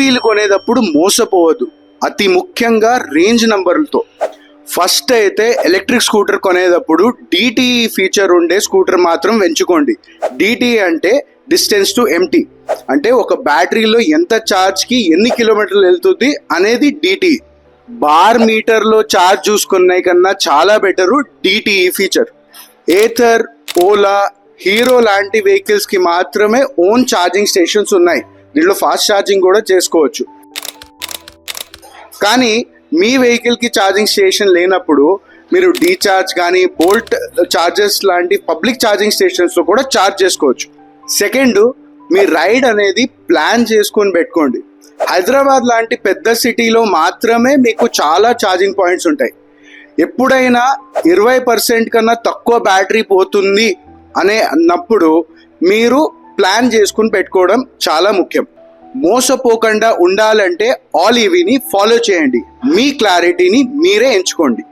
ఈవీలు కొనేటప్పుడు మోసపోవద్దు, అతి ముఖ్యంగా రేంజ్ నంబర్లతో. ఫస్ట్ అయితే ఎలక్ట్రిక్ స్కూటర్ కొనేటప్పుడు డిటిఈ ఫీచర్ ఉండే స్కూటర్ మాత్రం ఎంచుకోండి. డిటిఈ అంటే డిస్టెన్స్ టు ఎంటీ, అంటే ఒక బ్యాటరీలో ఎంత ఛార్జ్కి ఎన్ని కిలోమీటర్లు వెళ్తుంది అనేది డిటిఈ. బార్ మీటర్లో ఛార్జ్ చూసుకునే కన్నా చాలా better DTE feature. Ather, Ola, hero లాంటి వెహికల్స్కి మాత్రమే ఓన్ ఛార్జింగ్ స్టేషన్స్ ఉన్నాయి. దీంట్లో ఫాస్ట్ ఛార్జింగ్ కూడా చేసుకోవచ్చు. కానీ మీ వెహికల్కి ఛార్జింగ్ స్టేషన్ లేనప్పుడు మీరు డీఛార్జ్ కానీ బోల్ట్ ఛార్జెస్ లాంటి పబ్లిక్ ఛార్జింగ్ స్టేషన్స్లో కూడా ఛార్జ్ చేసుకోవచ్చు. సెకండ్, మీ రైడ్ అనేది ప్లాన్ చేసుకొని పెట్టుకోండి. హైదరాబాద్ లాంటి పెద్ద సిటీలో మాత్రమే మీకు చాలా ఛార్జింగ్ పాయింట్స్ ఉంటాయి. ఎప్పుడైనా 20% కన్నా తక్కువ బ్యాటరీ పోతుంది అనే అన్నప్పుడు మీరు ప్లాన్ చేసుకుని పెట్టుకోవడం చాలా ముఖ్యం. మోసపోకుండా ఉండాలంటే ఆల్ ఈవీని ఫాలో చేయండి. మీ క్లారిటీని మీరే ఎంచుకోండి.